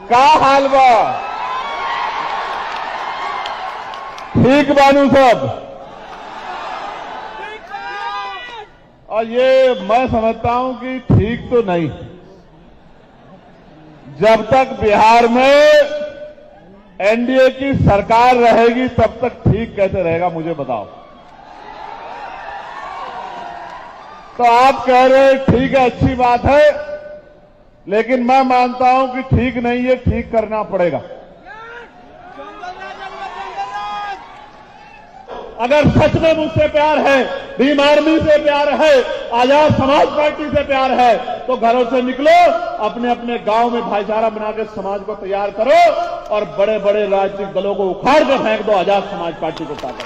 का हाल बा? ठीक बानू सब? और ये मैं समझता हूं कि ठीक तो नहीं। जब तक बिहार में एनडीए की सरकार रहेगी तब तक ठीक कैसे रहेगा मुझे बताओ। तो आप कह रहे हैं ठीक है, अच्छी बात है, लेकिन मैं मानता हूं कि ठीक नहीं है, ठीक करना पड़ेगा। अगर सच में मुझसे प्यार है, भीम आर्मी से प्यार है, आजाद समाज पार्टी से प्यार है, तो घरों से निकलो, अपने अपने गांव में भाईचारा बना के समाज को तैयार करो और बड़े बड़े राजनीतिक दलों को उखाड़ कर फेंक दो, आजाद समाज पार्टी को ताकत।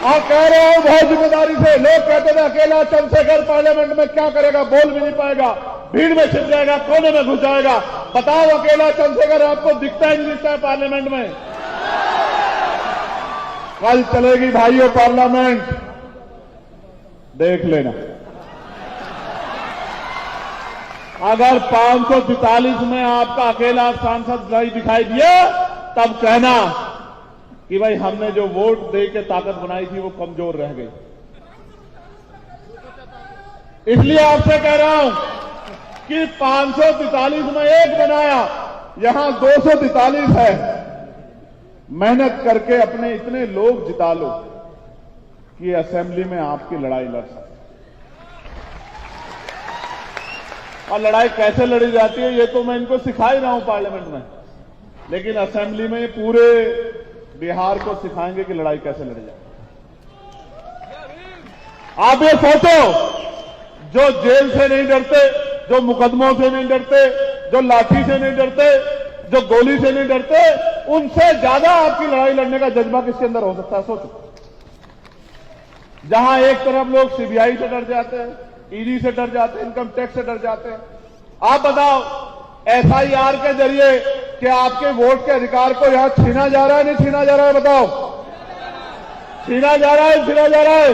आप कह रहे हो बहुत जिम्मेदारी से। लोग कहते थे अकेला चंद्रशेखर पार्लियामेंट में क्या करेगा, बोल भी नहीं पाएगा, भीड़ में छिप जाएगा, कोने में घुस जाएगा। बताओ अकेला चंद्रशेखर आपको दिखता ही नहीं दिखता है पार्लियामेंट में? कल चलेगी भाइयों पार्लियामेंट, देख लेना। अगर 543 में आपका अकेला सांसद नहीं दिखाई दिया तब कहना कि भाई हमने जो वोट दे के ताकत बनाई थी वो कमजोर रह गई। इसलिए आपसे कह रहा हूं कि 543 में एक बनाया, यहां 243 है। मेहनत करके अपने इतने लोग जिता लो कि असेंबली में आपकी लड़ाई लड़ सके। और लड़ाई कैसे लड़ी जाती है ये तो मैं इनको सिखा ही रहा हूं पार्लियामेंट में, लेकिन असेंबली में पूरे बिहार को सिखाएंगे कि लड़ाई कैसे लड़ी जाए। आप ये सोचो, जो जेल से नहीं डरते, जो मुकदमों से नहीं डरते, जो लाठी से नहीं डरते, जो गोली से नहीं डरते, उनसे ज्यादा आपकी लड़ाई लड़ने का जज्बा किसके अंदर हो सकता है? सोचो। जहां एक तरफ लोग सीबीआई से डर जाते हैं, ईडी से डर जाते हैं, इनकम टैक्स से डर जाते हैं, आप बताओ एफआईआर के जरिए क्या आपके वोट के अधिकार को यहां छीना जा रहा है, नहीं छीना जा रहा है? बताओ, छीना जा रहा है, छीना जा रहा है?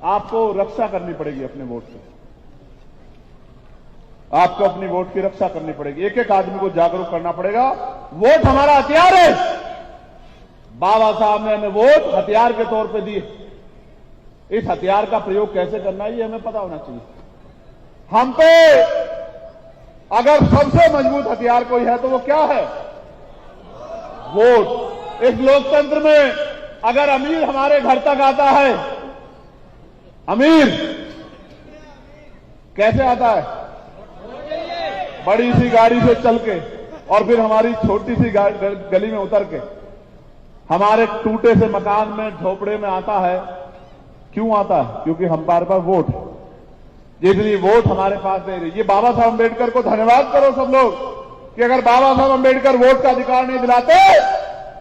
आपको रक्षा करनी पड़ेगी अपने वोट की, आपको अपनी वोट की रक्षा करनी पड़ेगी। एक एक आदमी को जागरूक करना पड़ेगा। वोट हमारा हथियार है। बाबा साहब ने हमें वोट हथियार के तौर पे दिए। इस हथियार का प्रयोग कैसे करना है ये हमें पता होना चाहिए। हम पे अगर सबसे मजबूत हथियार कोई है तो वो क्या है? वोट। इस लोकतंत्र में अगर अमीर हमारे घर तक आता है, अमीर कैसे आता है? बड़ी सी गाड़ी से चल के और फिर हमारी छोटी सी गली में उतर के हमारे टूटे से मकान में, झोपड़े में आता है। क्यों आता है? क्योंकि हमारे पास वोट, जितनी वोट हमारे पास दे रही। ये बाबा साहब अम्बेडकर को धन्यवाद करो सब लोग कि अगर बाबा साहब अम्बेडकर वोट का अधिकार नहीं दिलाते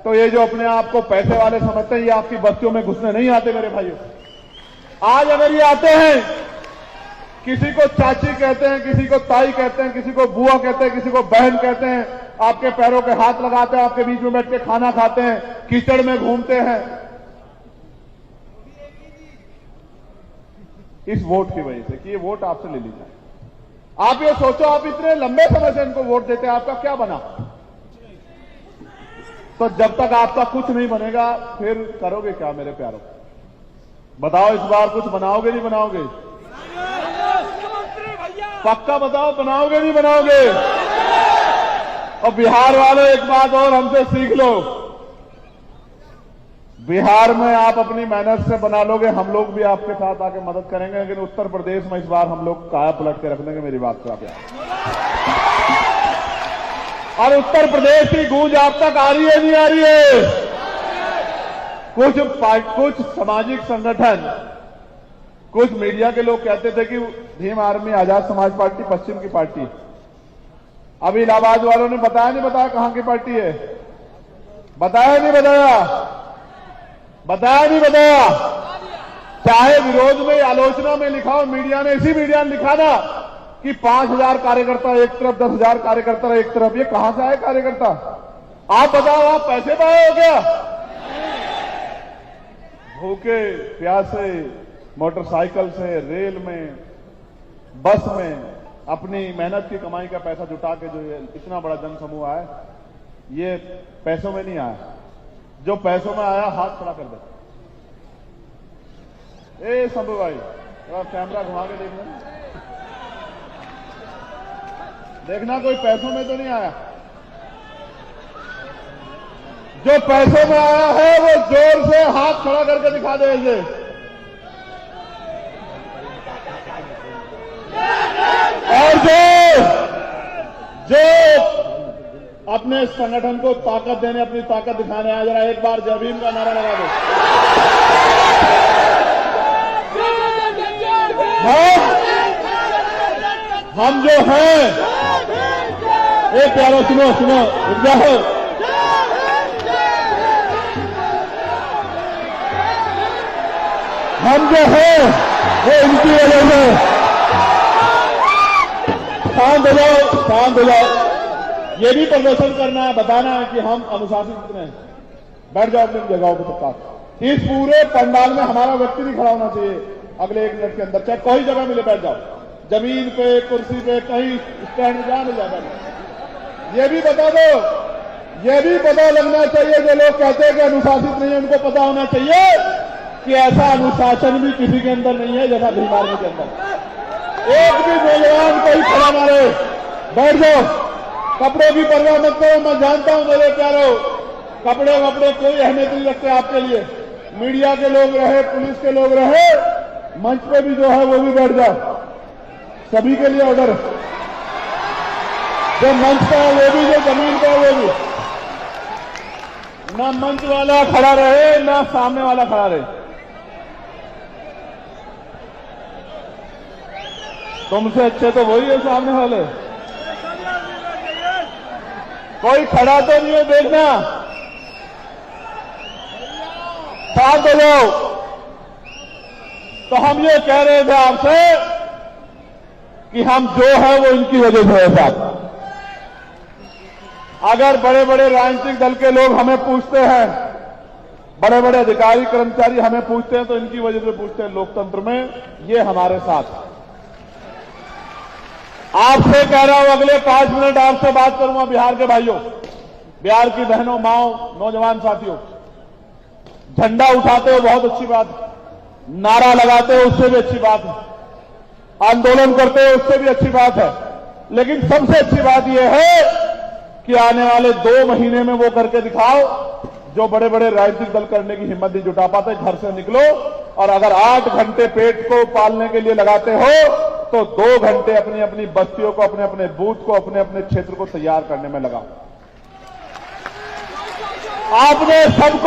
तो ये जो अपने आप को पैसे वाले समझते हैं ये आपकी बस्तियों में घुसने नहीं आते मेरे भाइयों। आज अगर ये आते हैं, किसी को चाची कहते हैं, किसी को ताई कहते हैं, किसी को बुआ कहते हैं, किसी को बहन कहते हैं, आपके पैरों के हाथ लगाते हैं, आपके बीच में बैठ के खाना खाते हैं, कीचड़ में घूमते हैं, इस वोट की वजह से कि ये वोट आपसे ले ली जाए। आप ये सोचो, आप इतने लंबे समय से इनको वोट देते हैं, आपका क्या बना? तो जब तक आपका कुछ नहीं बनेगा फिर करोगे क्या मेरे प्यारों? बताओ इस बार कुछ बनाओगे नहीं बनाओगे? पक्का बताओ, बनाओगे नहीं बनाओगे? और बिहार वालों एक बात और हमसे सीख लो, बिहार में आप अपनी मेहनत से बना लोगे, हम लोग भी आपके साथ आके मदद करेंगे, लेकिन उत्तर प्रदेश में इस बार हम लोग काया पलट के रख देंगे। मेरी बात को आप याद। और उत्तर प्रदेश की गूंज आप तक आ रही है नहीं आ रही है? कुछ सामाजिक संगठन, कुछ मीडिया के लोग कहते थे कि भीम आर्मी आजाद समाज पार्टी पश्चिम की पार्टी। अभी इलाहाबाद वालों ने बताया नहीं बताया कहां की पार्टी है? बताया नहीं बताया? बताया नहीं बताया? चाहे विरोध में आलोचना में लिखा हो, मीडिया ने, इसी मीडिया ने लिखा ना कि 5000 कार्यकर्ता एक तरफ, 10,000 कार्यकर्ता एक तरफ। ये कहां से आए कार्यकर्ता? आप बताओ, आप पैसे पाए हो क्या? भूखे प्यासे मोटरसाइकिल से, रेल में, बस में अपनी मेहनत की कमाई का पैसा जुटा के जो ये इतना बड़ा जन समूह आया, ये पैसों में नहीं आया। जो पैसों में आया हाथ खड़ा कर दे। ए शंभू भाई, थोड़ा कैमरा घुमा के देखना कोई पैसों में तो नहीं आया। जो पैसों में आया है वो जोर से हाथ खड़ा करके दिखा दे इसे। और जो अपने संगठन को ताकत देने, अपनी ताकत दिखाने आया, जरा एक बार जय भीम का नारा लगा दो। हम जो हैं, एक प्यारो सुनो सुनो जाओ, हम जो हैं वो इनकी वजह से। शांत हो जाओ, शांत हो जाओ। ये भी प्रदर्शन करना है, बताना है कि हम अनुशासित कितने हैं। बैठ जाओ अपनी जगहों पर सबका। इस पूरे पंडाल में हमारा व्यक्ति भी खड़ा होना चाहिए अगले 1 मिनट के अंदर, चाहे कोई जगह मिले बैठ जाओ, जमीन पे, कुर्सी पे, कहीं स्टैंड में जहां मिल जाए। ये भी बता दो, ये भी पता लगना चाहिए, जो लोग कहते हैं कि अनुशासित नहीं है, उनको पता होना चाहिए कि ऐसा अनुशासन भी किसी के अंदर नहीं है जैसा भीम आर्मी के अंदर। एक भी नौजवान कोई खड़ा मारे, बैठ जाओ। कपड़ों की परवाह मत करो, मैं जानता हूं मेरे प्यारो, कपड़े वपड़े कोई अहमियत नहीं रखते आपके लिए। मीडिया के लोग रहे, पुलिस के लोग रहे, मंच पे भी जो है वो भी बैठ जाओ। सभी के लिए ऑर्डर, जो मंच का है वो भी, जो जमीन का है वो भी। ना मंच वाला खड़ा रहे, ना सामने वाला खड़ा रहे। तुमसे अच्छे तो वही है सामने वाले। कोई खड़ा तो नहीं है, देखना। शांत हो जाओ। तो हम ये कह रहे थे आपसे कि हम जो है वो इनकी वजह से है साहब। अगर बड़े बड़े राजनीतिक दल के लोग हमें पूछते हैं, बड़े बड़े अधिकारी कर्मचारी हमें पूछते हैं, तो इनकी वजह से पूछते हैं। लोकतंत्र में ये हमारे साथ। आपसे कह रहा हूं, अगले 5 मिनट आपसे बात करूंगा बिहार के भाइयों, बिहार की बहनों, माओ, नौजवान साथियों। झंडा उठाते हो बहुत अच्छी बात, नारा लगाते हो उससे भी अच्छी बात है, आंदोलन करते हो उससे भी अच्छी बात है, लेकिन सबसे अच्छी बात यह है कि आने वाले 2 महीने में वो करके दिखाओ जो बड़े बड़े राजनीतिक दल करने की हिम्मत नहीं जुटा पाते। घर से निकलो और अगर 8 घंटे पेट को पालने के लिए लगाते हो तो 2 घंटे अपनी अपनी बस्तियों को, अपने अपने बूथ को, अपने अपने क्षेत्र को तैयार करने में लगाओ। आपने सबको